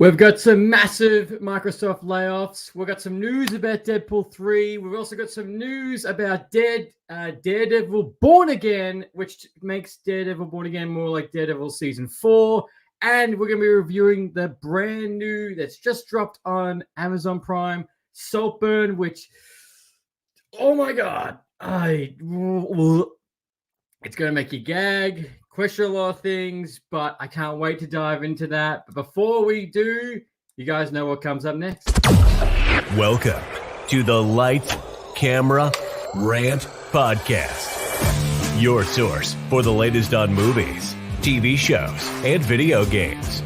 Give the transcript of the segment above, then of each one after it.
We've got some massive Microsoft layoffs. We've got some news about Deadpool 3. We've also got some news about Daredevil Born Again, which makes Daredevil Born Again more like Daredevil Season 4. And we're going to be reviewing the brand new that's just dropped on Amazon Prime, Saltburn, which, oh my God, it's going to make you gag, question a lot of things, but I can't wait to dive into that. But before we do, you guys know what comes up next. Welcome to the Light, Camera, Rant Podcast. Your source for the latest on movies, TV shows, and video games.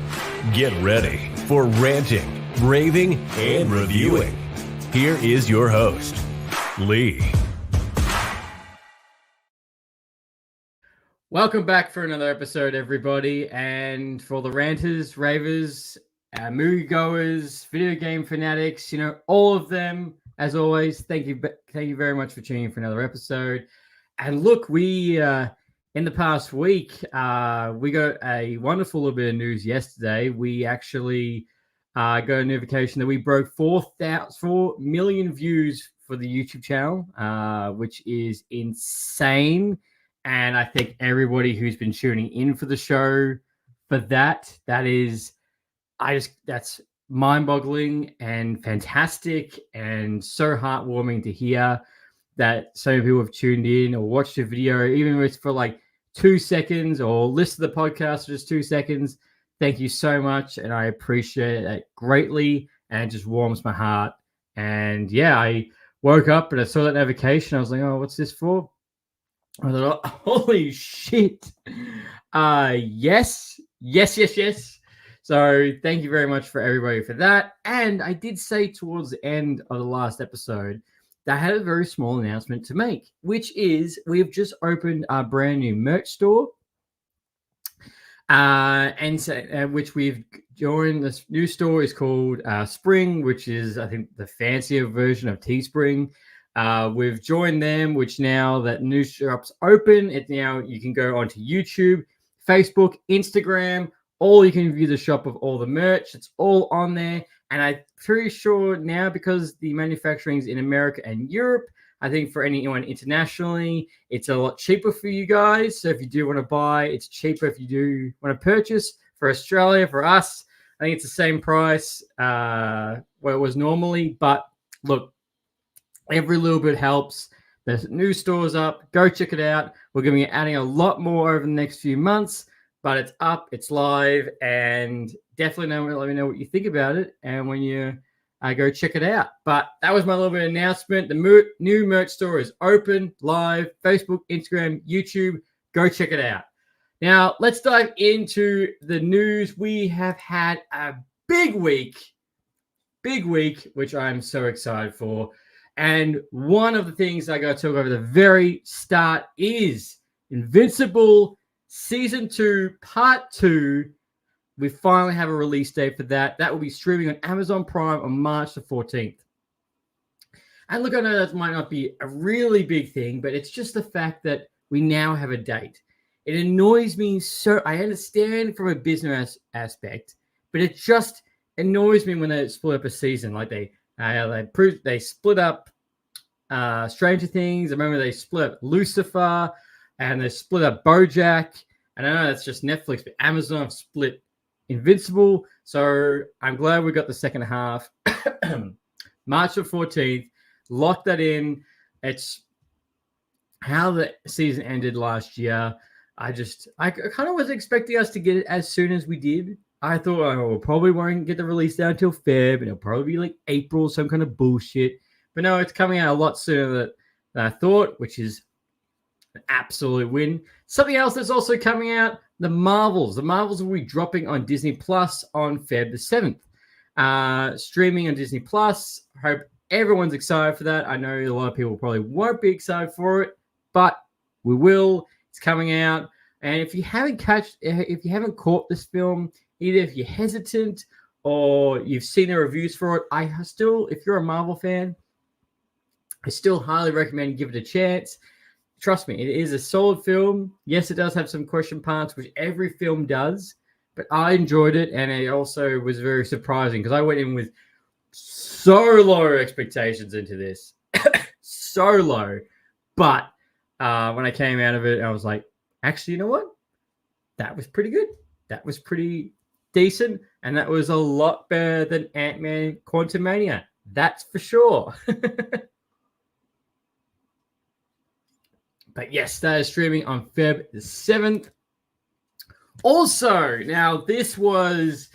Get ready for ranting, raving, and reviewing. Here is your host, Lee. Welcome back for another episode, everybody. And for the ranters, ravers, moviegoers, video game fanatics, all of them, as always, thank you very much for tuning in for another episode. And look, we in the past week, we got a wonderful little bit of news yesterday. We actually got a notification that we broke 4 million views for the YouTube channel, which is insane. And I think everybody who's been tuning in for the show for that's mind-boggling and fantastic and so heartwarming to hear that so many people have tuned in or watched the video, even if it's for like 2 seconds or listen to the podcast for just 2 seconds. Thank you so much. And I appreciate it greatly. And it just warms my heart. And yeah, I woke up and I saw that notification. I was like, oh, what's this for? I thought, oh, holy shit. Yes. So thank you very much for everybody for that. And I did say towards the end of the last episode that I had a very small announcement to make, which is we've just opened our brand new merch store. Which we've joined. This new store is called Spring, which is, I think, the fancier version of Teespring. We've joined them, which now that new shop's open, now you can go onto YouTube, Facebook, Instagram, or you can view the shop of all the merch. It's all on there. And I'm pretty sure now, because the manufacturing is in America and Europe, I think for anyone internationally, it's a lot cheaper for you guys. So if you do want to buy, it's cheaper if you do want to purchase. For Australia, for us, I think it's the same price where it was normally. But look, every little bit helps. The new store's up. Go check it out. We're going to be adding a lot more over the next few months, but it's up, it's live, and definitely let me know what you think about it. And when you go check it out. But that was my little bit of announcement. The new merch store is open, live, Facebook, Instagram, YouTube. Go check it out. Now, let's dive into the news. We have had a big week, which I'm so excited for. And one of the things I got to talk over the very start is Invincible Season 2, Part 2. We finally have a release date for that. That will be streaming on Amazon Prime on March the 14th. And look, I know that might not be a really big thing, but it's just the fact that we now have a date. It annoys me so. I understand from a business aspect, but it just annoys me when they split up a season. Like they split up Stranger Things. I remember they split up Lucifer, and they split up BoJack. And I know that's just Netflix, but Amazon have split Invincible. So I'm glad we got the second half. March the 14th. Lock that in. It's how the season ended last year. I kind of was expecting us to get it as soon as we did. I thought, we probably won't get the release down until Feb, and it'll probably be like April, some kind of bullshit. But no, it's coming out a lot sooner than I thought, which is an absolute win. Something else that's also coming out, the Marvels. The Marvels will be dropping on Disney Plus on Feb the 7th. Streaming on Disney Plus. Hope everyone's excited for that. I know a lot of people probably won't be excited for it, but we will. It's coming out. And if you haven't caught this film, either if you're hesitant or you've seen the reviews for it, if you're a Marvel fan, I still highly recommend give it a chance. Trust me, it is a solid film. Yes, it does have some question parts, which every film does. but I enjoyed it, and it also was very surprising because I went in with so low expectations into this, so low. But when I came out of it, I was like, actually, you know what? That was pretty good. That was pretty decent, and that was a lot better than Ant-Man Quantumania. That's for sure. But yes, that is streaming on Feb the 7th. Also, now this was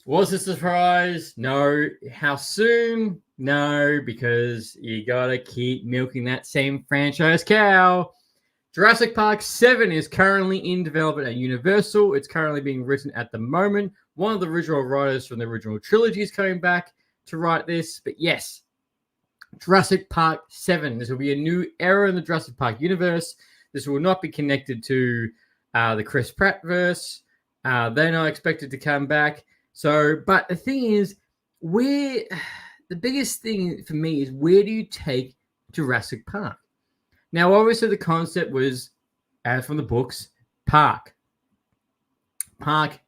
a surprise? No. How soon? No, because you gotta keep milking that same franchise cow. Jurassic Park 7 is currently in development at Universal. It's currently being written at the moment. One of the original writers from the original trilogy is coming back to write this. But yes, Jurassic Park 7. This will be a new era in the Jurassic Park universe. This will not be connected to the Chris Pratt verse. They're not expected to come back. So, but the thing is, the biggest thing for me is, where do you take Jurassic Park? Now, obviously, the concept was, as from the books, Park,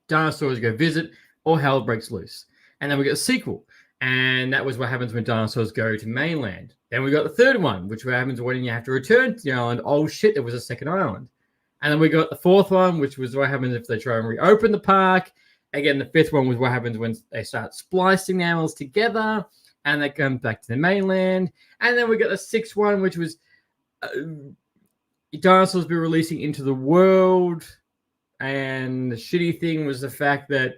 dinosaurs go visit, all hell breaks loose. And then we got a sequel. And that was what happens when dinosaurs go to mainland. Then we got the third one, which happens when you have to return to the island. Oh, shit, there was a second island. And then we got the fourth one, which was what happens if they try and reopen the park. Again, the fifth one was what happens when they start splicing the animals together and they come back to the mainland. And then we got the sixth one, which was dinosaurs be releasing into the world. And the shitty thing was the fact that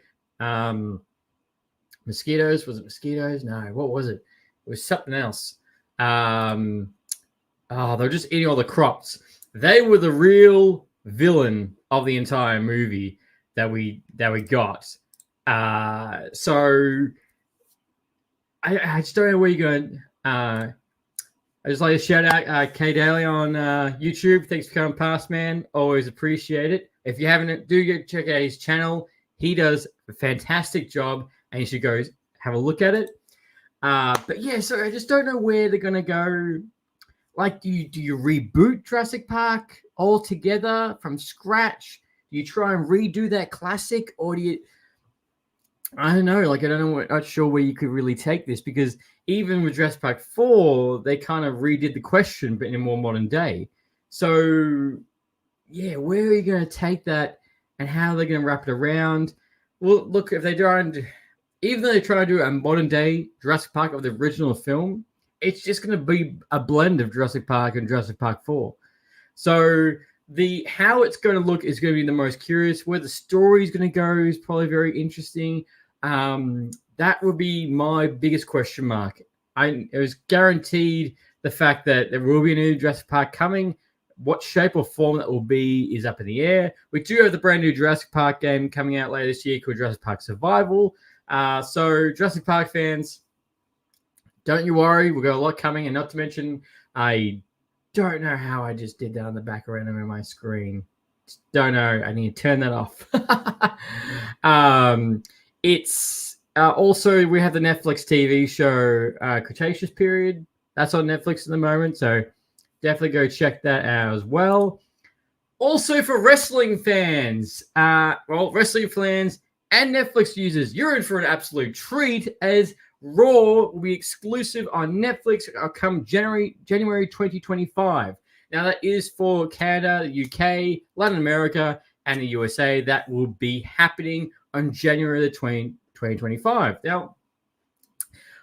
mosquitoes, was it mosquitoes? No, what was it? It was something else. They were just eating all the crops. They were the real villain of the entire movie that we got. So I just don't know where you're going. I just like to shout out K Daly on YouTube. Thanks for coming past, man. Always appreciate it. If you haven't, do go check out his channel. He does a fantastic job, and you should go have a look at it. But yeah, so I just don't know where they're gonna go. Like, do you reboot Jurassic Park altogether from scratch? Do you try and redo that classic, or do you? I don't know. Like, I don't know. Not sure where you could really take this, because even with Jurassic Park 4, they kind of redid the question, but in a more modern day. So, yeah, where are you going to take that, and how are they going to wrap it around? Well, look, if they even though they try to do a modern day Jurassic Park of the original film, it's just going to be a blend of Jurassic Park and Jurassic Park 4. So how it's going to look is going to be the most curious. Where the story is going to go is probably very interesting. That would be my biggest question mark. It was guaranteed the fact that there will be a new Jurassic Park coming. What shape or form that will be is up in the air. We do have the brand new Jurassic Park game coming out later this year called Jurassic Park Survival. So Jurassic Park fans, don't you worry. We've got a lot coming. And not to mention, I don't know how I just did that on the background of my screen. Don't know. I need to turn that off. It's also, we have the Netflix TV show Cretaceous Period. That's on Netflix at the moment. So definitely go check that out as well. Also for wrestling fans, wrestling fans and Netflix users, you're in for an absolute treat, as Raw will be exclusive on Netflix come January 2025. Now, that is for Canada, the UK, Latin America, and the USA. That will be happening on January the 2025. Now,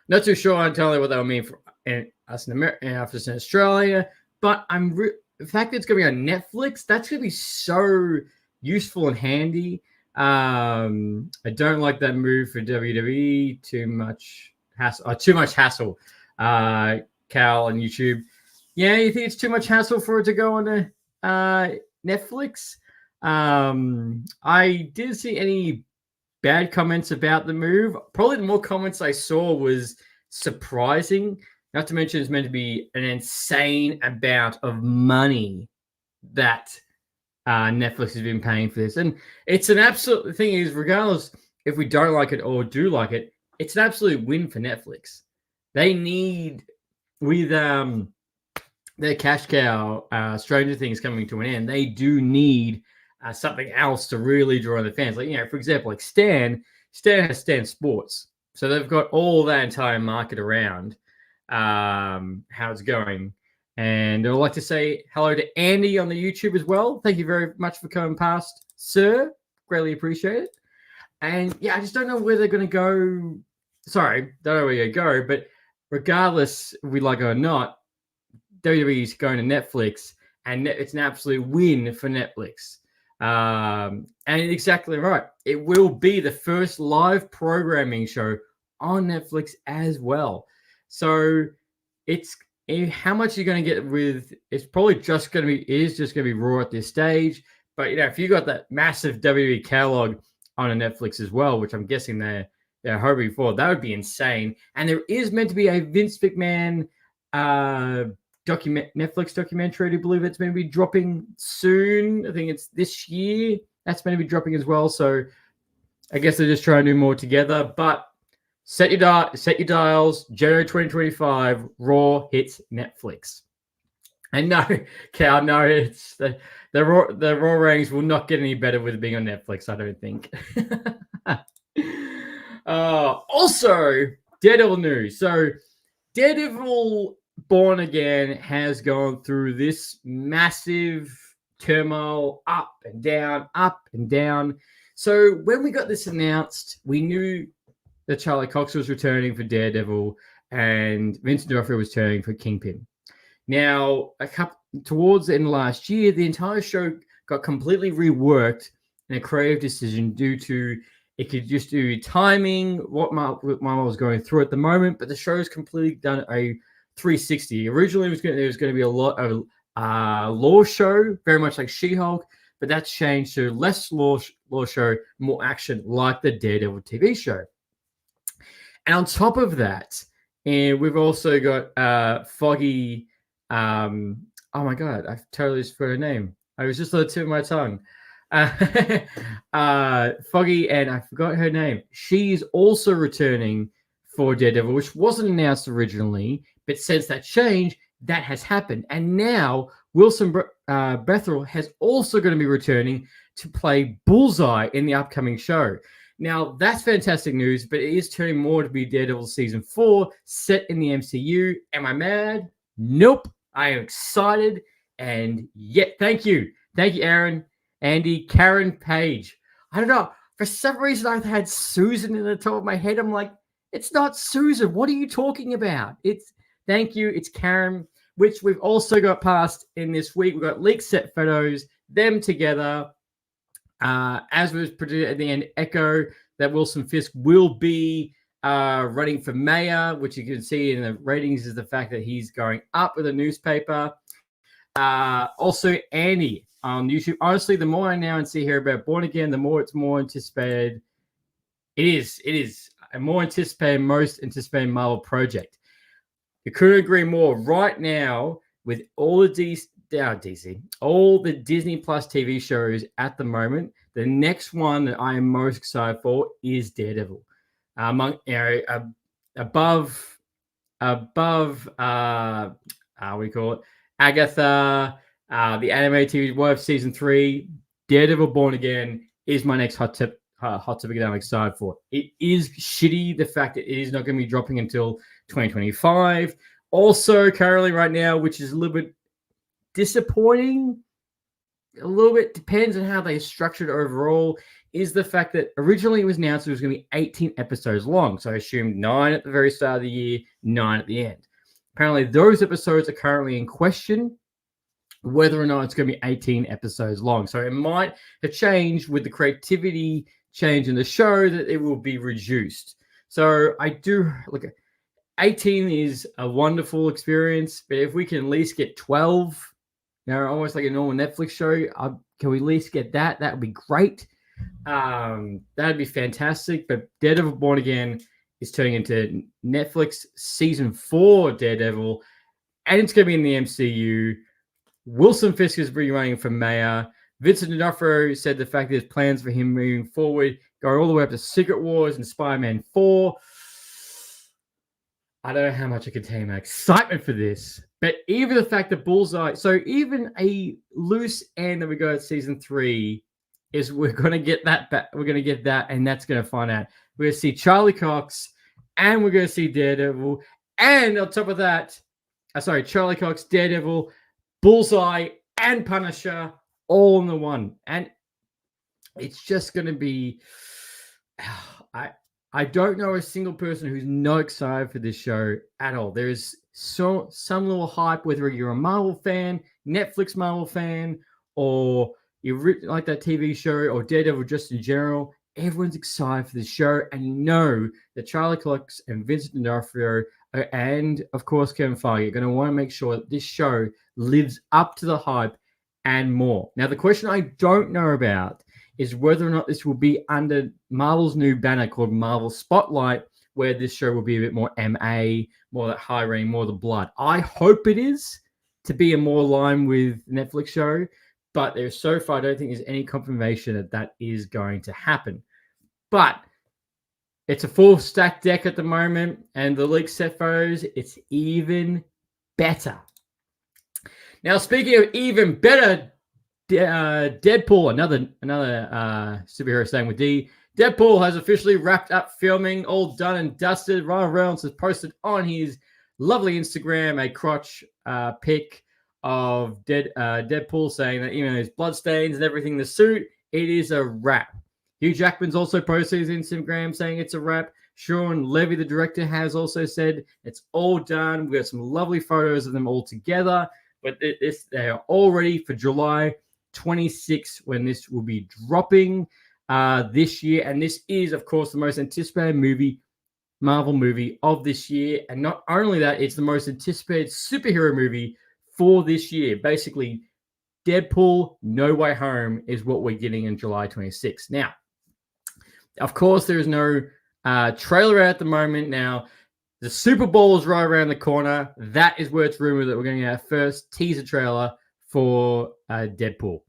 not too sure entirely what that will mean for us in America and us in Australia, but the fact that it's going to be on Netflix, that's going to be so useful and handy. I don't like that move for WWE. Too much hassle. Cal on YouTube. Yeah, you think it's too much hassle for it to go on Netflix? I didn't see any bad comments about the move. Probably the more comments I saw was surprising. Not to mention, it's meant to be an insane amount of money that Netflix has been paying for this. And it's an absolute, the thing is, regardless if we don't like it or do like it, it's an absolute win for Netflix. They need, with their cash cow, Stranger Things coming to an end, they do need something else to really draw in the fans. Like, for example, like Stan has Stan Sports. So they've got all that entire market around how it's going. And I'd like to say hello to Andy on the YouTube as well. Thank you very much for coming past, sir. Greatly appreciate it. And I just don't know where they're going to go. Sorry, don't know where you're going to go. But regardless, if we like it or not, WWE is going to Netflix, and it's an absolute win for Netflix. And exactly right. It will be the first live programming show on Netflix as well. So it's how much you're going to get with. It's probably just going to be Raw at this stage. But if you got that massive WWE catalog on a Netflix as well, which I'm guessing they're hoping for, that would be insane. And there is meant to be a Vince McMahon Netflix documentary. I believe it's going to be dropping soon. I think it's this year. That's going to be dropping as well. So I guess they're just trying to do more together. But set your dials. January 2025, Raw hits Netflix. And no, Cal, no, it's the Raw ratings will not get any better with it being on Netflix, I don't think. Also, Daredevil news. So, Daredevil Born Again has gone through this massive turmoil, up and down, up and down. So, when we got this announced, we knew that Charlie Cox was returning for Daredevil and Vincent D'Onofrio was returning for Kingpin. Now, towards the end of last year, the entire show got completely reworked in a creative decision due to it could just do timing, what Marvel was going through at the moment, but the show's completely done a 360. Originally, there was going to be a lot of law show, very much like She-Hulk, but that's changed to less law show, more action, like the Daredevil TV show. And on top of that, and we've also got Foggy. Oh my God, I totally just forgot her name. I was just on the tip of my tongue. Foggy, and I forgot her name. She's also returning for Daredevil, which wasn't announced originally, but since that change, that has happened. And now Wilson Bethel has also going to be returning to play Bullseye in the upcoming show. Now, that's fantastic news, but it is turning more to be Daredevil Season 4, set in the MCU. Am I mad? Nope. I am excited. And thank you. Thank you, Aaron, Andy, Karen Page. I don't know. For some reason, I've had Susan in the top of my head. I'm like, it's not Susan. What are you talking about? Thank you. It's Karen, which we've also got past in this week. We've got leaked set photos, them together. As was predicted at the end, Echo, that Wilson Fisk will be running for mayor, which you can see in the ratings is the fact that he's going up with a newspaper. Also, Annie on YouTube. Honestly, the more I now and see here about Born Again, the more it's more anticipated. It is a more anticipated, most anticipated Marvel project. You couldn't agree more. Right now, with all the all the Disney Plus TV shows at the moment, the next one that I am most excited for is Daredevil. Above we call it Agatha, the anime TV World Season 3, Daredevil Born Again is my next hot topic that I'm excited for. It is shitty the fact that it is not going to be dropping until 2025. Also, currently right now, which is a little bit disappointing, a little bit depends on how they structured overall, is the fact that originally it was announced it was going to be 18 episodes long. So I assumed 9 at the very start of the year, 9 at the end. Apparently, those episodes are currently in question, whether or not it's going to be 18 episodes long. So it might have changed with the creativity change in the show that it will be reduced. So I do look at 18 is a wonderful experience, but if we can at least get 12, almost like a normal Netflix show, can we at least get that? That would be great. That'd be fantastic. But Daredevil Born Again is turning into Netflix Season 4 Daredevil, and it's going to be in the MCU. Wilson Fisk is running for mayor. Vincent D'Onofrio said the fact that there's plans for him moving forward, going all the way up to Secret Wars and Spider-Man 4. I don't know how much I can contain my excitement for this, but even the fact that Bullseye, so even a loose end that we go at Season 3 is we're going to get that back. We're going to get that, and that's going to find out. We're going to see Charlie Cox, and we're going to see Daredevil. And on top of that, Charlie Cox, Daredevil, Bullseye, and Punisher all in the one. And it's just going to be... I don't know a single person who's not excited for this show at all. There's some little hype, whether you're a Marvel fan, Netflix Marvel fan, or you like that TV show, or Daredevil just in general. Everyone's excited for this show, and you know that Charlie Cox and Vincent D'Onofrio and, of course, Kevin Feige are going to want to make sure that this show lives up to the hype and more. Now, the question I don't know about is whether or not this will be under Marvel's new banner called Marvel Spotlight, where this show will be a bit more MA, more that high rain, more the blood. I hope it is to be a more line with Netflix show, but there's so far I don't think there's any confirmation that that is going to happen. But it's a full stack deck at the moment, and the leaked set photos, it's even better. Now, speaking of even better, Deadpool, another superhero staying with D. Deadpool has officially wrapped up filming, all done and dusted. Ryan Reynolds has posted on his lovely Instagram a crotch pic of Deadpool, saying that even though his bloodstains and everything in the suit, it is a wrap. Hugh Jackman's also posted his Instagram saying it's a wrap. Sean Levy, the director, has also said it's all done. We've got some lovely photos of them all together, but they are all ready for July 26th when this will be dropping this year. And this is, of course, the most anticipated Marvel movie of this year. And not only that, it's the most anticipated superhero movie for this year. Basically, Deadpool No Way Home is what we're getting on July 26th. Now, of course, there is no trailer out at the moment. Now, the Super Bowl is right around the corner. That is where it's rumored that we're going to get our first teaser trailer for Deadpool.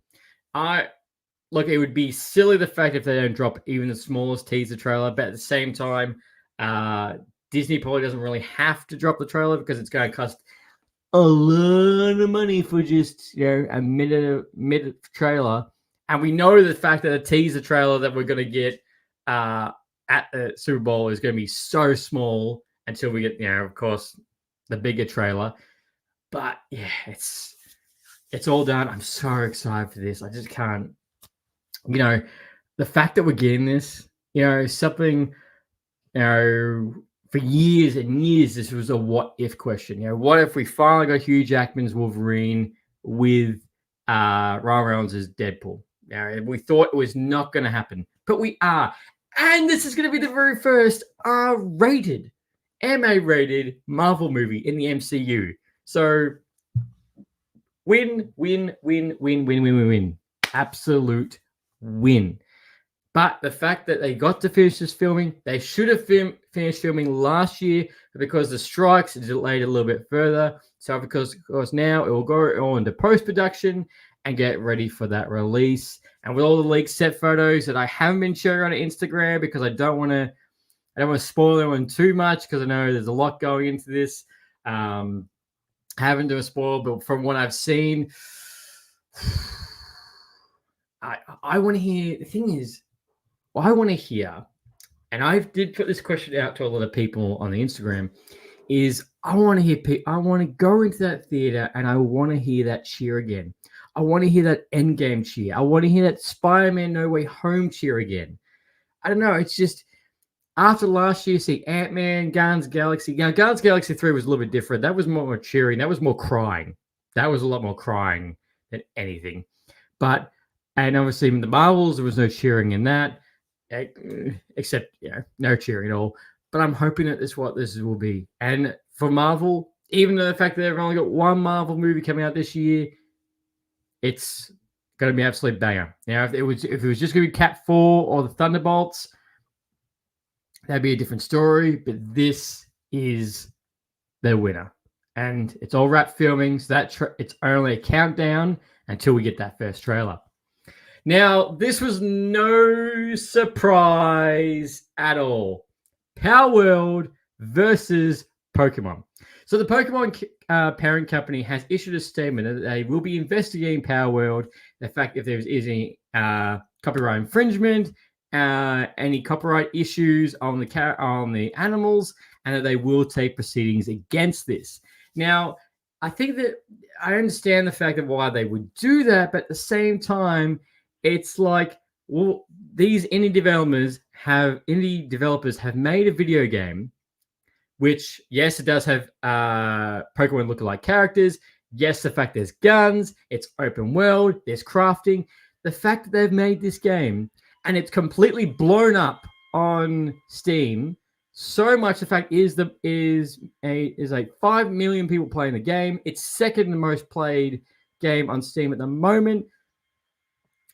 Look, it would be silly the fact if they don't drop even the smallest teaser trailer, but at the same time, Disney probably doesn't really have to drop the trailer because it's going to cost a lot of money for just a minute trailer. And we know the fact that a teaser trailer that we're going to get at the Super Bowl is going to be so small until we get, of course, the bigger trailer. But yeah, it's all done. I'm so excited for this. I just can't, the fact that we're getting this, something, for years and years, this was a what if question. What if we finally got Hugh Jackman's Wolverine with Ryan Reynolds as Deadpool? We thought it was not going to happen, but we are. And this is going to be the very first R-rated, MA-rated Marvel movie in the MCU. So win. Absolute win. But the fact that they got to finish this filming, they should have finished filming last year, but because the strikes delayed a little bit further. So because of course now it will go on into post-production and get ready for that release. And with all the leaked set photos that I haven't been sharing on Instagram because I don't want to spoil anyone too much because I know there's a lot going into this. Haven't done a spoil, but from what I've seen, I want to hear. The thing is, what I want to hear, and I did put this question out to a lot of people on the Instagram, is I want to hear. I want to go into that theater and I want to hear that cheer again. I want to hear that Endgame cheer. I want to hear that Spider-Man No Way Home cheer again. I don't know. It's just after last year, see Ant-Man, Guardians Galaxy. Guardians Galaxy 3 was a little bit different. That was more cheering. That was more crying. That was a lot more crying than anything. And obviously in the Marvels, there was no cheering in that, except, no cheering at all. But I'm hoping that this is what this will be. And for Marvel, even though the fact that they've only got one Marvel movie coming out this year, it's going to be an absolute banger. Now, if it was just going to be Cat 4 or the Thunderbolts, that'd be a different story. But this is the winner. And it's all wrapped filming, so it's only a countdown until we get that first trailer. Now, this was no surprise at all. Power World versus Pokemon. So the Pokemon parent company has issued a statement that they will be investigating Power World. The fact if there is any copyright infringement, any copyright issues on the animals, and that they will take proceedings against this. Now, I think that I understand the fact of why they would do that, but at the same time, it's like, well, these indie developers have made a video game, which, yes, it does have Pokemon lookalike characters. Yes, the fact there's guns, it's open world, there's crafting. The fact that they've made this game and it's completely blown up on Steam. So much, the fact is like 5 million people playing the game. It's second most played game on Steam at the moment.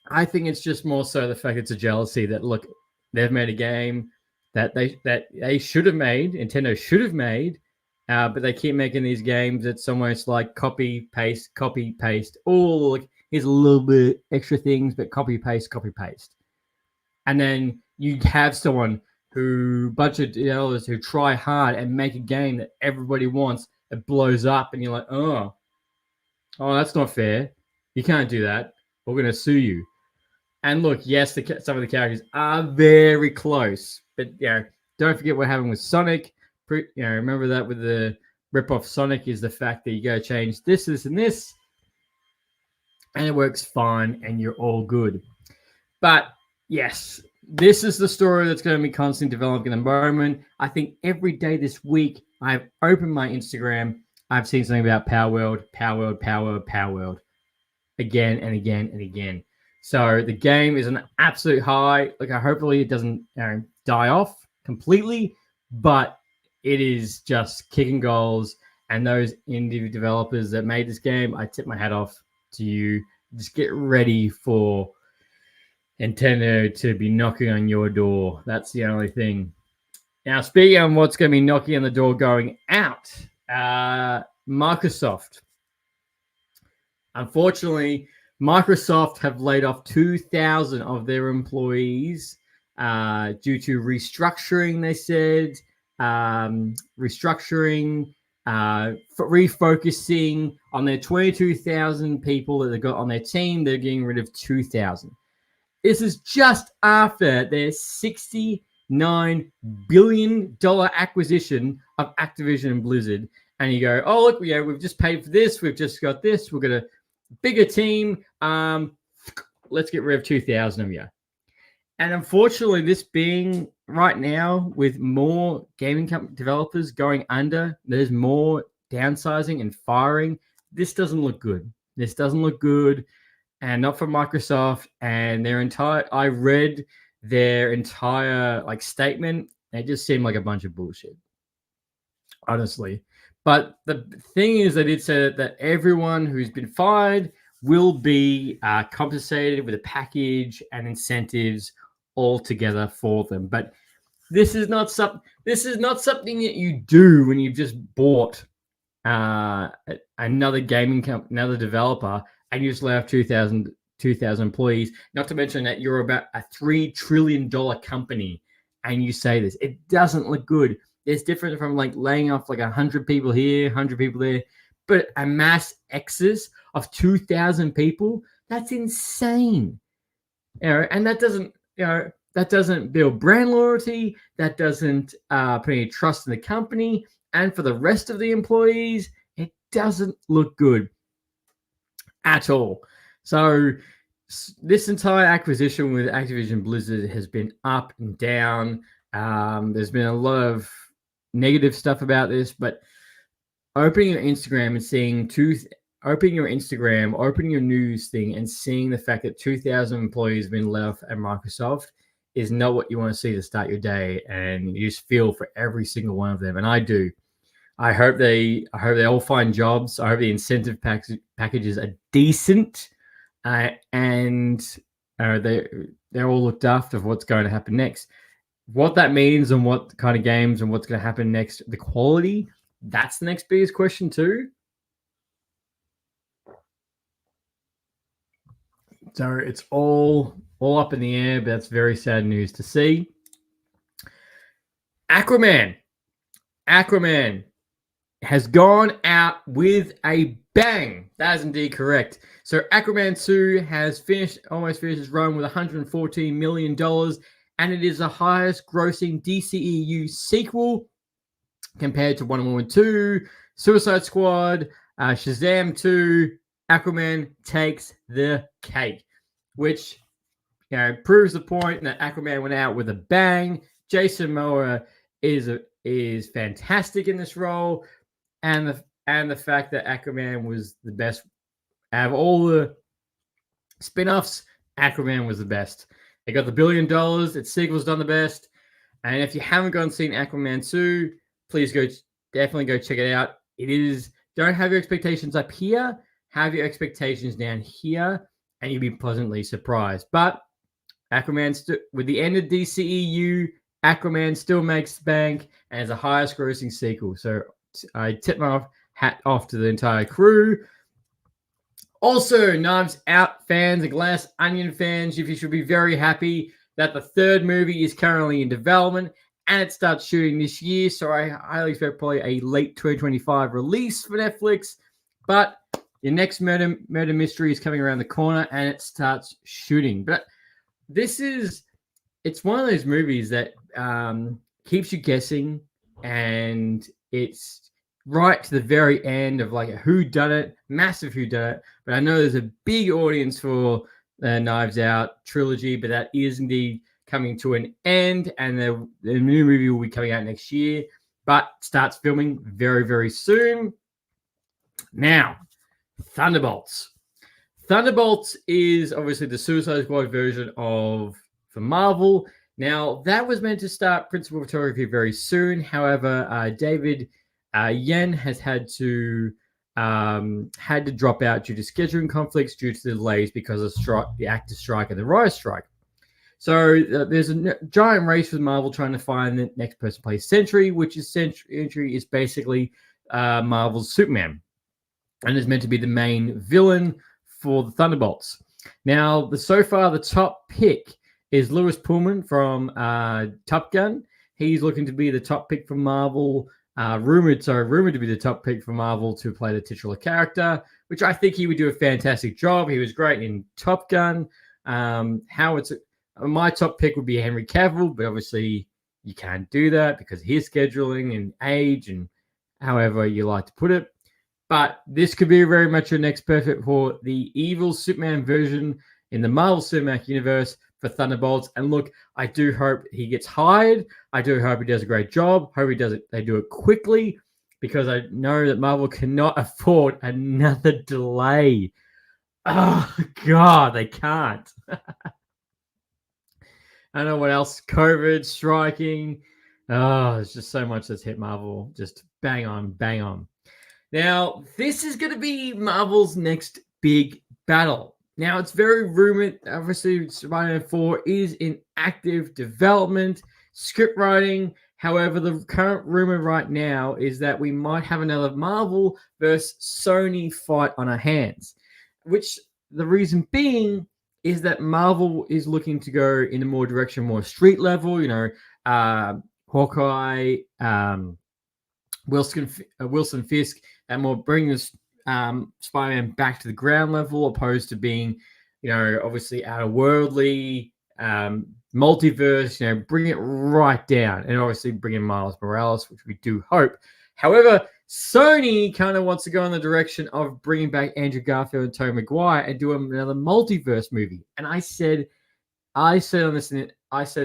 I think it's just more so the fact it's a jealousy that, look, they've made a game that they should have made, Nintendo should have made, but they keep making these games that's almost like copy paste. Oh, look, here's a little bit extra things, but copy paste. And then you have bunch of developers who try hard and make a game that everybody wants. It blows up, and you're like, oh, that's not fair. You can't do that. We're going to sue you. And look, yes, some of the characters are very close, but don't forget what happened with Sonic. Remember that with the rip-off Sonic is the fact that you go change this, and this, and it works fine, and you're all good. But yes, this is the story that's going to be constantly developing at the moment. I think every day this week, I've opened my Instagram. I've seen something about Power World, again and again and again. So the game is an absolute high. Like, hopefully it doesn't die off completely, but it is just kicking goals. And those indie developers that made this game, I tip my hat off to you. Just get ready for Nintendo to be knocking on your door. That's the only thing. Now, speaking of what's going to be knocking on the door going out, Microsoft. Unfortunately, Microsoft have laid off 2,000 of their employees due to restructuring, they said. Refocusing on their 22,000 people that they got on their team. They're getting rid of 2,000. This is just after their $69 billion acquisition of Activision and Blizzard. And you go, oh, look, we've just paid for this. We've just got this. We've got a bigger team. Let's get rid of 2,000 of you. And unfortunately, this being right now with more gaming developers going under, there's more downsizing and firing. This doesn't look good. And not for Microsoft and I read their entire statement. It just seemed like a bunch of bullshit, honestly. But the thing is, they did say that everyone who's been fired will be compensated with a package and incentives all together for them. But this is not something that you do when you've just bought another gaming company, another developer, and you just lay off 2,000 employees. Not to mention that you're about a $3 trillion company, and you say this. It doesn't look good. It's different from laying off 100 people here, 100 people there. But a mass exodus of 2,000 people, that's insane. And that doesn't build brand loyalty. That doesn't put any trust in the company. And for the rest of the employees, it doesn't look good at all. So this entire acquisition with Activision Blizzard has been up and down. There's been a lot of negative stuff about this, but opening your Instagram and seeing opening your news thing and seeing the fact that 2,000 employees have been let off at Microsoft is not what you want to see to start your day. And you just feel for every single one of them. And I do. I hope they all find jobs. I hope the incentive packages are decent, and they're all looked after of what's going to happen next. What that means and what kind of games and what's going to happen next, the quality, that's the next biggest question too. So it's all up in the air, but that's very sad news to see. Aquaman has gone out with a Bang! That is indeed correct. So Aquaman 2 has almost finished its run with $114 million, and it is the highest grossing DCEU sequel compared to Wonder Woman 2, Suicide Squad, Shazam 2. Aquaman takes the cake, which proves the point that Aquaman went out with a bang. Jason Momoa is fantastic in this role, and the fact that Aquaman was the best out of all the spin-offs. Aquaman was the best. It got the $1 billion. Its sequel's done the best. And if you haven't gone and seen Aquaman 2, please definitely go check it out. It is, don't have your expectations up here, have your expectations down here, and you'll be pleasantly surprised. But Aquaman, with the end of DCEU, Aquaman still makes bank and is the highest grossing sequel. So I tip my hat off to the entire crew. Also, Knives Out fans and Glass Onion fans, you should be very happy that the third movie is currently in development and it starts shooting this year. So I highly expect probably a late 2025 release for Netflix. But your next murder mystery is coming around the corner and it starts shooting. But it's one of those movies that keeps you guessing, and it's right to the very end of like a whodunit, massive whodunit. But I know there's a big audience for the Knives Out trilogy, but that is indeed coming to an end, and the new movie will be coming out next year, but starts filming very, very soon. Now, Thunderbolts. Thunderbolts is obviously the Suicide Squad version for Marvel. Now, that was meant to start principal photography very soon. However, David Yen has had to drop out due to scheduling conflicts due to the delays because of the actor strike and the writer strike. So there's a giant race with Marvel trying to find the next person to play Sentry, which is Sentry is basically Marvel's Superman, and is meant to be the main villain for the Thunderbolts. Now, so far the top pick is Lewis Pullman from Top Gun. He's looking to be the top pick from Marvel. Rumored to be the top pick for Marvel to play the titular character, which I think he would do a fantastic job. He was great in Top Gun. My top pick would be Henry Cavill, but obviously you can't do that because of his scheduling and age and however you like to put it. But this could be very much your next perfect for the evil Superman version in the Marvel Cinematic Universe for Thunderbolts. And look, I do hope he gets hired. I do hope he does a great job. Hope they do it quickly, because I know that Marvel cannot afford another delay. Oh, God, they can't. I don't know what else. COVID, striking. Oh, there's just so much that's hit Marvel. Just bang on, bang on. Now, this is going to be Marvel's next big battle. Now, it's very rumored. Obviously, Spider-Man 4 is in active development, script writing. However, the current rumor right now is that we might have another Marvel versus Sony fight on our hands, which the reason being is that Marvel is looking to go in a more direction, more street level, Hawkeye, Wilson Fisk, and more bring this Spider-Man back to the ground level, opposed to being, obviously outer-worldly, multiverse, bring it right down, and obviously bring in Miles Morales, which we do hope. However, Sony kind of wants to go in the direction of bringing back Andrew Garfield and Tobey Maguire and do another multiverse movie. And I said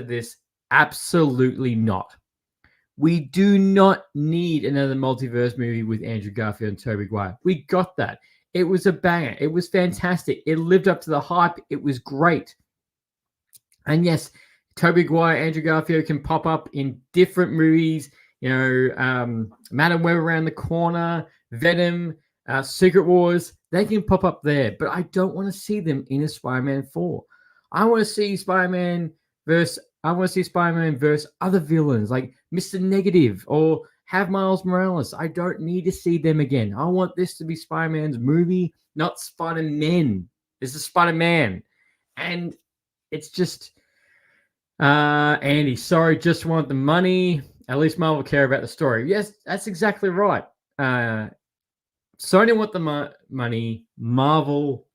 this, absolutely not. We do not need another multiverse movie with Andrew Garfield and Tobey Maguire. We got that. It was a banger. It was fantastic. It lived up to the hype. It was great. And yes, Tobey Maguire, Andrew Garfield can pop up in different movies. Madam Web Around the Corner, Venom, Secret Wars. They can pop up there. But I don't want to see them in a Spider-Man 4. I want to see Spider-Man versus other villains like Mr. Negative, or have Miles Morales. I don't need to see them again. I want this to be Spider-Man's movie, not Spider-Man. This is Spider-Man. And it's just, Andy, sorry, just want the money. At least Marvel care about the story. Yes, that's exactly right. Sony want the money, Marvel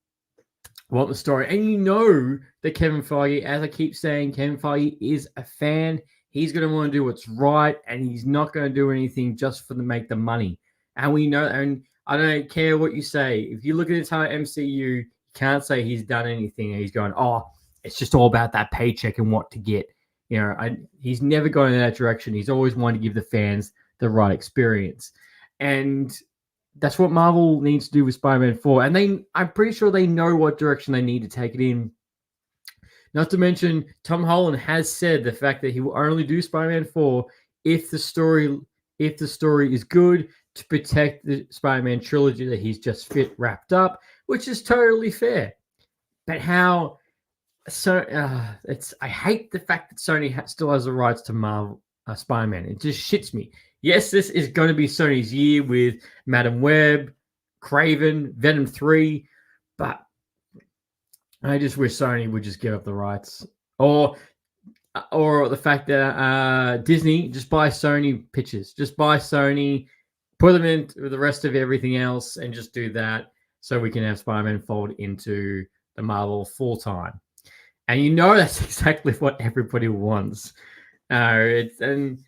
want the story. And you know that Kevin Feige, as I keep saying, Kevin Feige is a fan. He's going to want to do what's right, and he's not going to do anything just for to make the money. And we know, and I don't care what you say. If you look at the entire MCU, you can't say he's done anything. He's going, oh, it's just all about that paycheck and what to get. You know, he's never gone in that direction. He's always wanted to give the fans the right experience. And that's what Marvel needs to do with Spider-Man 4. And I'm pretty sure they know what direction they need to take it in. Not to mention, Tom Holland has said the fact that he will only do Spider-Man 4 if the story is good, to protect the Spider-Man trilogy that he's just wrapped up, which is totally fair. But how? So I hate the fact that Sony still has the rights to Marvel Spider-Man. It just shits me. Yes, this is going to be Sony's year with Madam Web, Kraven, Venom 3, but I just wish Sony would just give up the rights, or the fact that Disney just buy Sony pictures, just buy Sony, put them in with the rest of everything else, and just do that so we can have Spider-Man fold into the Marvel full time. And you know that's exactly what everybody wants. And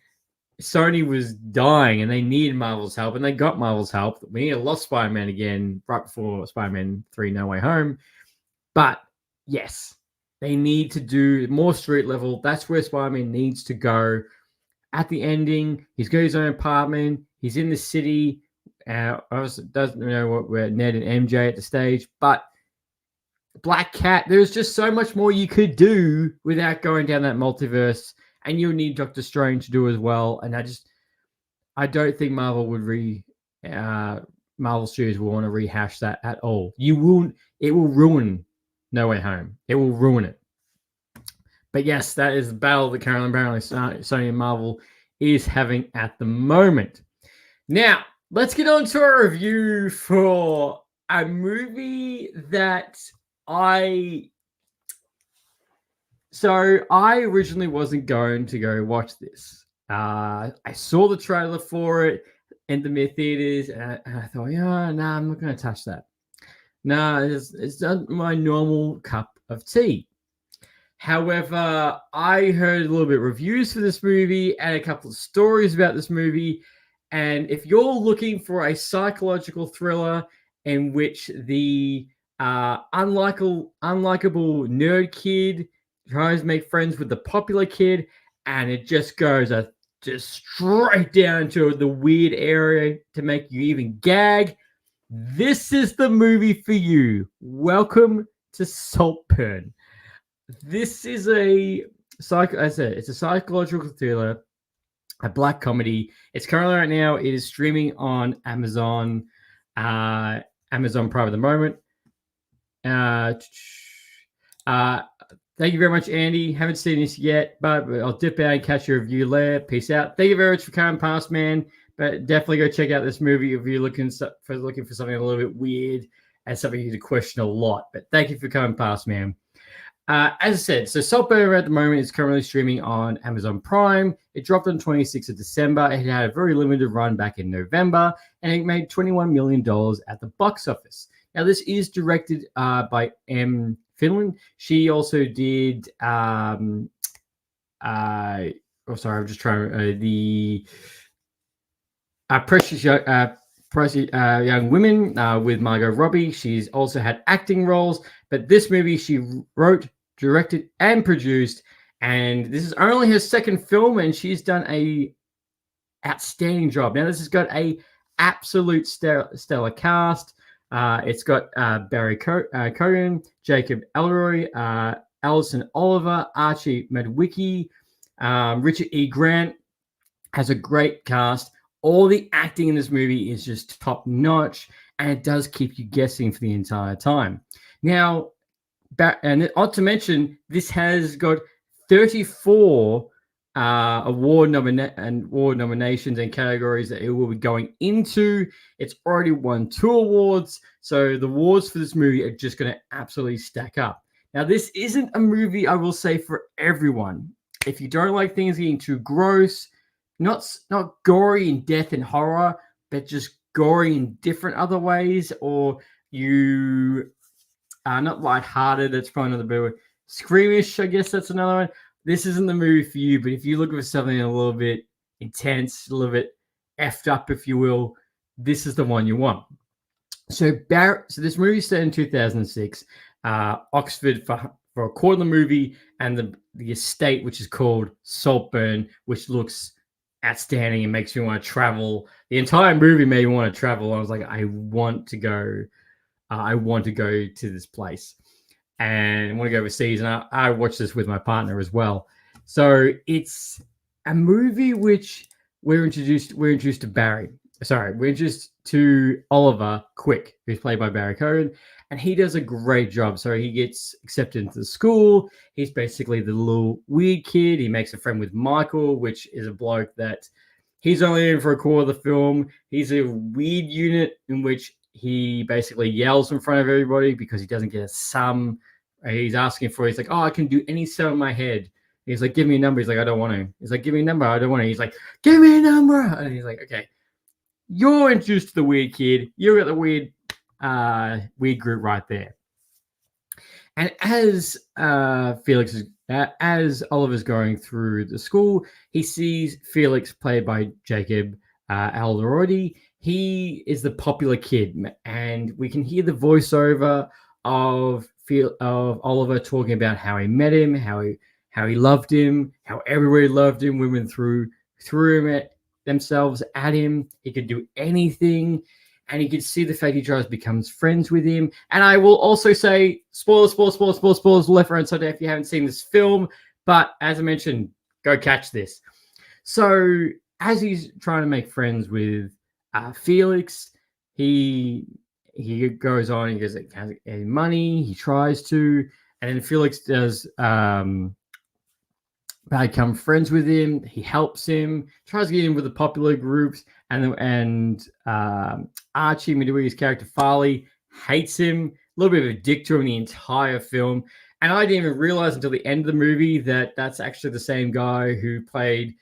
Sony was dying, and they needed Marvel's help, and they got Marvel's help. We need a lost Spider-Man again right before Spider-Man 3 No Way Home. But yes, they need to do more street level. That's where Spider-Man needs to go. At the ending, he's got his own apartment. He's in the city. Obviously doesn't know what we're Ned and MJ at the stage, but Black Cat, there's just so much more you could do without going down that multiverse, and you'll need Doctor Strange to do as well. And I don't think Marvel would Marvel Studios will want to rehash that at all. It will ruin No Way Home. It will ruin it. But yes, that is the battle that currently apparently Sony and Marvel is having at the moment. Now, let's get on to our review for a movie that I originally wasn't going to go watch this. I saw the trailer for it in the theaters, and I thought, I'm not going to touch that. It's not my normal cup of tea. However, I heard a little bit of reviews for this movie and a couple of stories about this movie. And if you're looking for a psychological thriller in which the unlikable nerd kid tries to make friends with the popular kid, and it just goes just straight down to the weird area to make you even gag, this is the movie for you. Welcome to Saltburn. This is it's a psychological thriller, a black comedy. It's currently right now. It is streaming on Amazon Prime at the moment. Thank you very much, Andy. Haven't seen this yet, but I'll dip out and catch your review later. Peace out. Thank you very much for coming past, man. But definitely go check out this movie if you're looking for something a little bit weird and something you need to question a lot. But thank you for coming past, man. As I said, so Saltburn at the moment is currently streaming on Amazon Prime. It dropped on 26th of December. It had a very limited run back in November, and it made $21 million at the box office. Now, this is directed by M. Finland. She also did I'm just trying the Precious Young Women with Margot Robbie. She's also had acting roles, but this movie she wrote, directed, and produced, and this is only her second film, and she's done a outstanding job. Now, this has got a absolute stellar cast. It's got Barry Cogan, Jacob Elroy, Alison Oliver, Archie Madwicki, Richard E. Grant. Has a great cast. All the acting in this movie is just top notch, and it does keep you guessing for the entire time. Now, and not to mention, this has got 34 award nominations and categories that it will be going into. It's already won 2 awards, so the awards for this movie are just going to absolutely stack up. Now, this isn't a movie, I will say, for everyone. If you don't like things getting too gross, not gory and death and horror, but just gory in different other ways, or you are not lighthearted, that's probably another better word. Squeamish, I guess that's another one. This isn't the movie for you, but if you look for something a little bit intense, a little bit effed up, if you will, this is the one you want. So this movie set in 2006, Oxford for a quarter of the movie, and the estate, which is called Saltburn, which looks outstanding and makes me want to travel. The entire movie made me want to travel. I was like, I want to go to this place and I want to go overseas. And I watched this with my partner as well. So it's a movie which we're introduced to Barry. Sorry, we're introduced to Oliver Quick, who's played by Barry Cohen, and he does a great job. So he gets accepted into the school. He's basically the little weird kid. He makes a friend with Michael, which is a bloke that he's only in for a quarter of the film. He's a weird unit in which he basically yells in front of everybody because he doesn't get a sum. He's asking for it. He's like, oh, I can do any sum in my head. He's like, give me a number. He's like, I don't want to. He's like, give me a number. I don't want to. He's like, give me a number. And he's like, okay. You're introduced to the weird kid. You're at the weird group right there. And as as Oliver's going through the school, he sees Felix, played by Jacob Elordi. He is the popular kid, and we can hear the voiceover of Oliver talking about how he met him, how he loved him, how everybody loved him. Women threw him at themselves at him. He could do anything, and you could see the fact he tries to become friends with him. And I will also say, spoilers, left, right, and center if you haven't seen this film. But as I mentioned, go catch this. So as he's trying to make friends with Felix, he goes on. He goes, has any money? He tries to, and then Felix does become friends with him. He helps him, tries to get in with the popular groups, and Archie, Midori's character Farley, hates him. A little bit of a dick to him the entire film. And I didn't even realize until the end of the movie that that's actually the same guy who played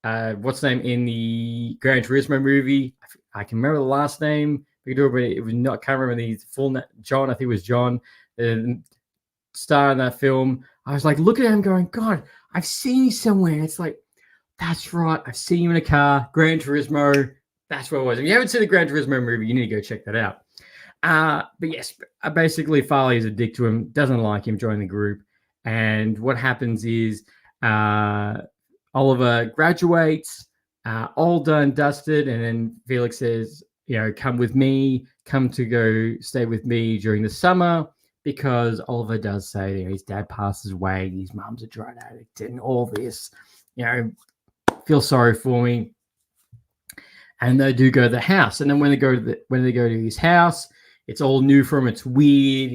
what's the name in the Gran Turismo movie. I can remember the last name. We could do it, but it was not. I can't remember the full name. John, I think it was John, the star in that film. I was like, look at him going, God, I've seen you somewhere. It's like, that's right. I've seen you in a car. Gran Turismo. That's where it was. If you haven't seen the Gran Turismo movie, you need to go check that out. But yes, basically, Farley is a dick to him, doesn't like him joining the group. And what happens is Oliver graduates, all done, dusted. And then Felix says, come with me, come to go stay with me during the summer. Because Oliver does say his dad passes away, his mom's a drug addict, and all this, feel sorry for me. And they do go to the house, and then when they go to his house, it's all new for him. It's weird,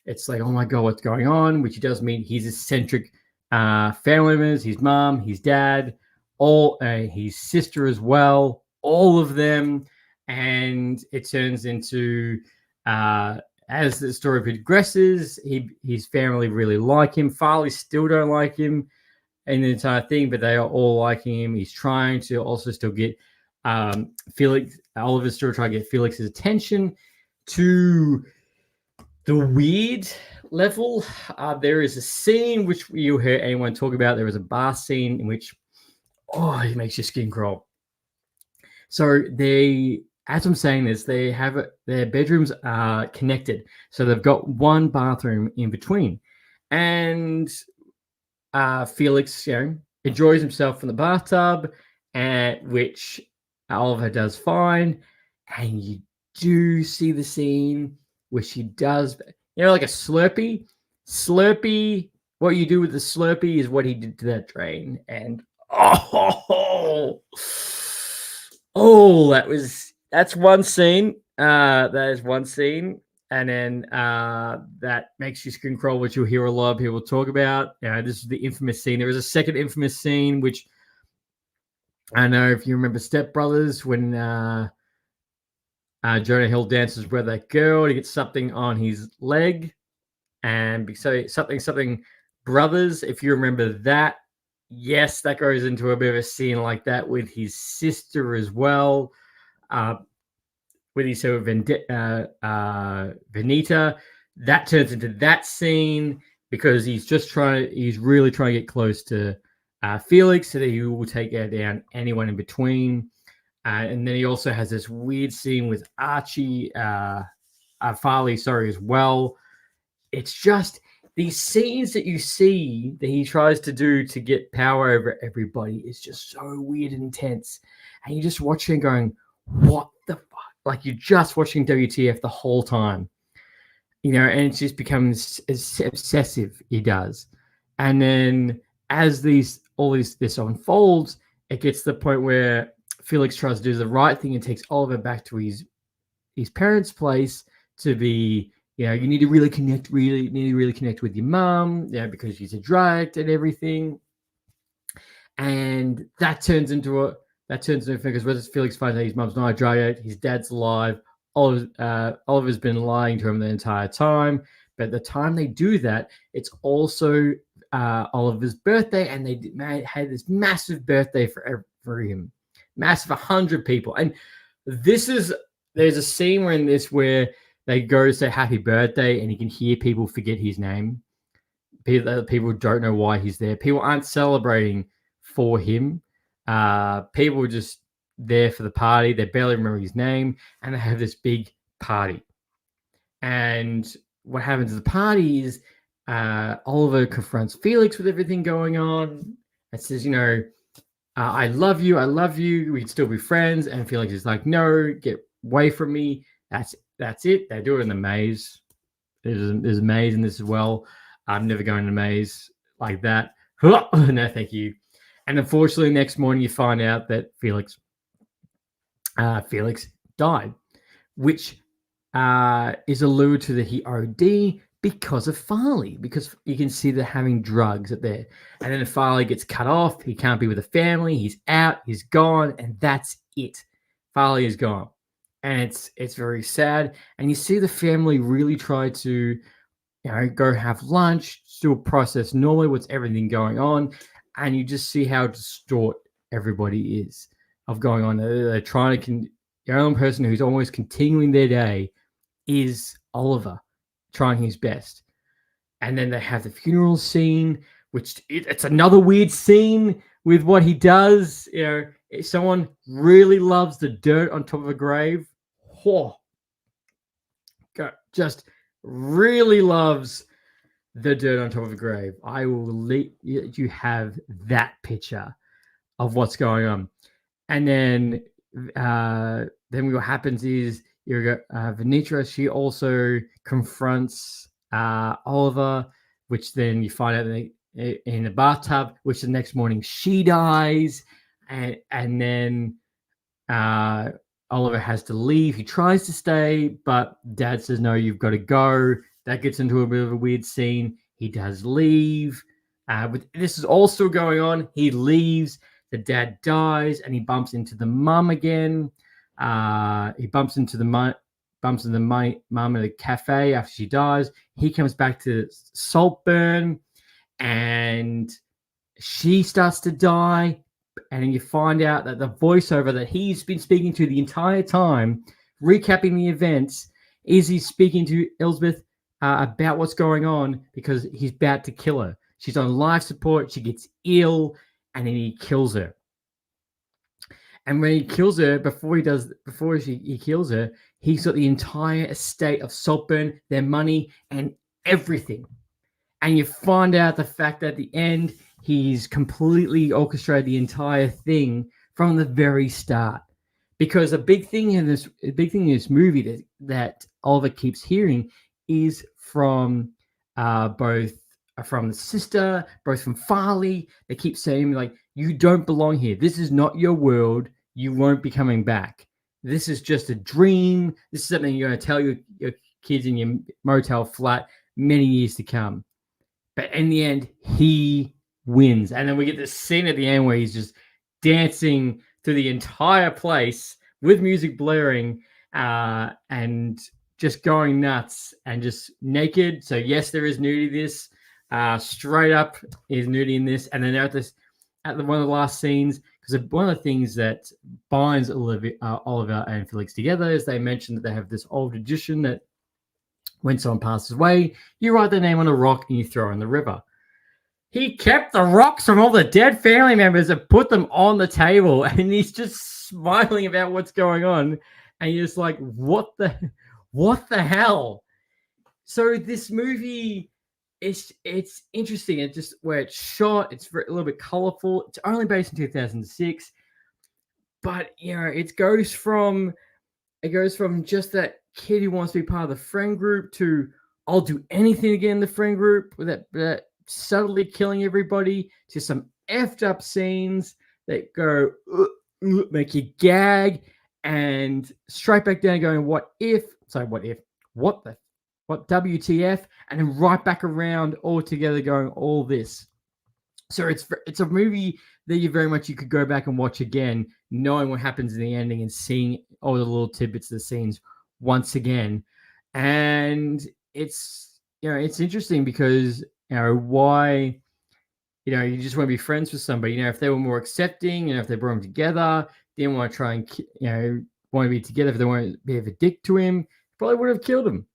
it's like, oh my god, what's going on? Which he does meet his eccentric family members, his mom, his dad, all his sister as well, all of them, and it turns into. As the story progresses, his family really like him. Farley still don't like him in the entire thing, but they are all liking him. He's trying to also still get Felix. Oliver's still trying to get Felix's attention to the weird level. There is a scene which you hear anyone talk about. There is a bar scene in which, it makes your skin crawl. So as I'm saying this, they have their bedrooms are connected. So they've got one bathroom in between. And Felix, enjoys himself in the bathtub, which Oliver does fine. And you do see the scene where she does, like a Slurpee. Slurpee, what you do with the Slurpee is what he did to that drain. And, that's one scene. That is one scene. And then that makes you skin crawl, which you'll hear a lot of people talk about. This is the infamous scene. There is a second infamous scene, which I don't know if you remember Step Brothers, when Jonah Hill dances with that girl. He gets something on his leg. And so something Brothers, if you remember that yes, that goes into a bit of a scene like that with his sister as well. With his sort of Venita, that turns into that scene because he's really trying to get close to Felix so that he will take down anyone in between. And then he also has this weird scene with Archie, Farley, sorry, as well. It's just these scenes that you see that he tries to do to get power over everybody is just so weird and intense. And you're just watching going, what the fuck? Like you're just watching WTF the whole time, and it just becomes obsessive. He does. And then as this unfolds, it gets to the point where Felix tries to do the right thing and takes Oliver back to his parents' place to be, you need to really connect with your mom, because she's a drug addict and everything. And that turns into a thing because Felix finds out his mom's not a drug addict, his dad's alive. Oliver's been lying to him the entire time. But at the time they do that, it's also Oliver's birthday, and they had this massive birthday for him, massive 100 people. And there's a scene where they go to say happy birthday, and you can hear people forget his name. People don't know why he's there. People aren't celebrating for him. People are just there for the party. They barely remember his name, and they have this big party. And what happens at the party is Oliver confronts Felix with everything going on and says, I love you. We can still be friends. And Felix is like, no, get away from me. That's it. They do it in the maze. There's a maze in this as well. I'm never going to a maze like that. No, thank you. And unfortunately, next morning you find out that Felix died, which is alluded to that he OD because of Farley, because you can see they're having drugs at there. And then Farley gets cut off. He can't be with the family. He's out. He's gone. And that's it. Farley is gone. And it's very sad. And you see the family really try to go have lunch, still process normally what's everything going on. And you just see how distort everybody is of going on. They're trying to, the only person who's almost continuing their day is Oliver, trying his best. And then they have the funeral scene, which it's another weird scene with what he does. If someone really loves the dirt on top of a grave, just really loves the dirt on top of a grave, I will let you have that picture of what's going on. And then what happens is Venitra, she also confronts Oliver, which then you find out in the bathtub, which the next morning she dies. And then Oliver has to leave. He tries to stay, but Dad says, no, you've got to go. That gets into a bit of a weird scene. He does leave. But this is all still going on. He leaves. The dad dies, and he bumps into the mum again. He bumps into the mum at a cafe after she dies. He comes back to Saltburn, and she starts to die. And you find out that the voiceover that he's been speaking to the entire time, recapping the events, is he's speaking to Elizabeth about what's going on because he's about to kill her. She's on life support. She gets ill, and then he kills her. And when he kills her, before he kills her, he's got the entire estate of Saltburn, their money, and everything. And you find out the fact that at the end, he's completely orchestrated the entire thing from the very start. Because a big thing in this movie that Oliver keeps hearing is from both from the sister, both from Farley. They keep saying, like, you don't belong here. This is not your world. You won't be coming back. This is just a dream. This is something you're going to tell your kids in your motel flat many years to come. But in the end, he wins. And then we get this scene at the end where he's just dancing through the entire place with music blaring and just going nuts and just naked. So yes, there is nudity in this. Straight up is nudity in this. And then they're at this at one of the last scenes, because one of the things that binds Oliver and Felix together is they mentioned that they have this old tradition that when someone passes away, you write their name on a rock and you throw it in the river. He kept the rocks from all the dead family members and put them on the table, and he's just smiling about what's going on. And you're just like, what the hell? So this movie, it's interesting. It's just where it's shot. It's a little bit colorful. It's only based in 2006, but it goes from just that kid who wants to be part of the friend group to I'll do anything to get in the friend group, with that subtly killing everybody, to some effed up scenes that go make you gag, and straight back down going what WTF, and then right back around all together going all this. So it's a movie that you could go back and watch again, knowing what happens in the ending and seeing all the little tidbits of the scenes once again. And it's interesting because why you just want to be friends with somebody. If they were more accepting, if they brought them together, didn't want to try and want to be together, if they want to be a dick to him, probably would have killed him.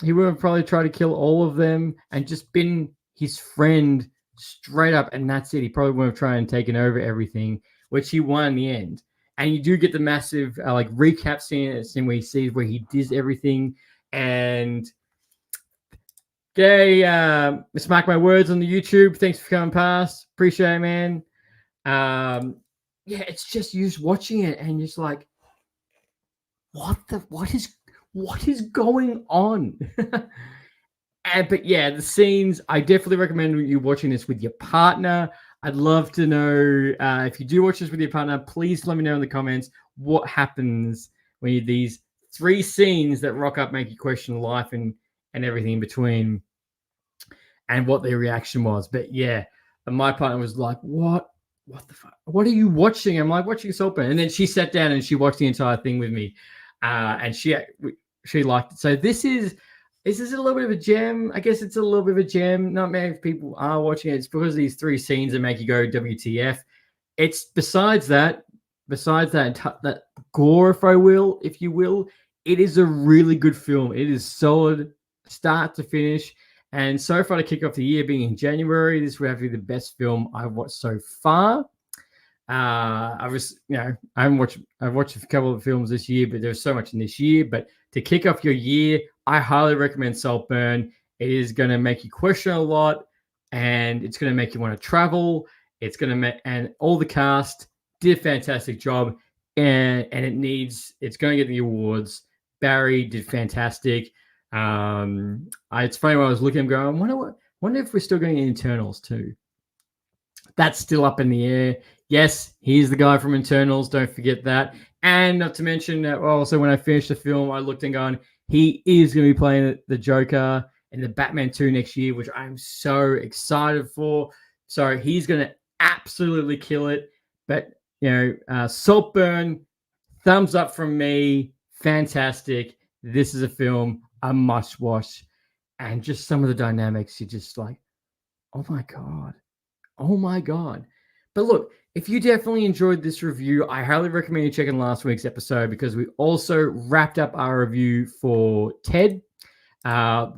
He would have probably tried to kill all of them and just been his friend straight up, and that's it. He probably would have tried and taken over everything, which he won in the end. And you do get the massive recap scene where he sees where he does everything. And let's mark my words on the YouTube. Thanks for coming past. Appreciate it, man. It's just you just watching it and just like, what is going on? But the scenes, I definitely recommend you watching this with your partner. I'd love to know if you do watch this with your partner, please let me know in the comments what happens when these 3 scenes that rock up make you question life and everything in between, and what their reaction was. But and my partner was like, what the fuck? What are you watching? I'm like, watching Saltburn. And then she sat down and she watched the entire thing with me. And she liked it. So this is a little bit of a gem. I guess it's a little bit of a gem. Not many people are watching it. It's because of these 3 scenes that make you go WTF. It's besides that gore, if you will, it is a really good film. It is solid, start to finish. And so far to kick off the year, being in January, this would have to be the best film I've watched so far. I've watched a couple of films this year, but there's so much in this year. But to kick off your year, I highly recommend Saltburn. It is going to make you question a lot, and it's going to make you want to travel. It's going to and all the cast did a fantastic job, and it's going to get the awards. Barry did fantastic. It's funny when I was looking, going, wonder if we're still going to Internals too. That's still up in the air. Yes, he's the guy from Internals. Don't forget that. And not to mention that also when I finished the film, I looked and gone, he is going to be playing the Joker in the Batman 2 next year, which I'm so excited for. So he's going to absolutely kill it. But, Saltburn, thumbs up from me. Fantastic. This is a film a must watch. And just some of the dynamics, you're just like, oh my God. But look, if you definitely enjoyed this review, I highly recommend you checking last week's episode, because we also wrapped up our review for Ted, the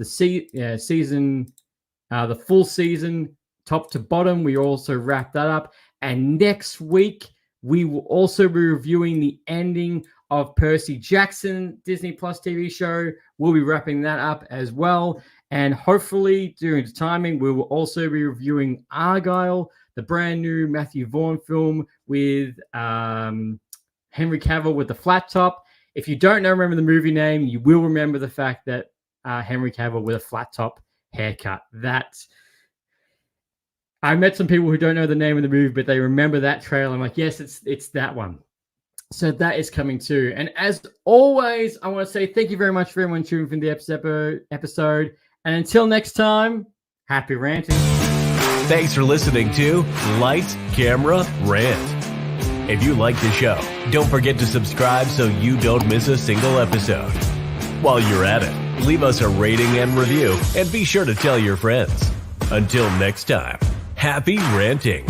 full season, top to bottom. We also wrapped that up. And next week, we will also be reviewing the ending of Percy Jackson Disney Plus TV show. We'll be wrapping that up as well. And hopefully, during the timing, we will also be reviewing Argyle, the brand new Matthew Vaughn film with Henry Cavill with the flat top. If you don't remember the movie name, you will remember the fact that Henry Cavill with a flat top haircut. I met some people who don't know the name of the movie, but they remember that trailer. I'm like, yes, it's that one. So that is coming too. And as always, I want to say thank you very much for everyone tuning in the episode. And until next time, happy ranting. Thanks for listening to Lights, Camera, Rant. If you like the show, don't forget to subscribe so you don't miss a single episode. While you're at it, leave us a rating and review, and be sure to tell your friends. Until next time, happy ranting.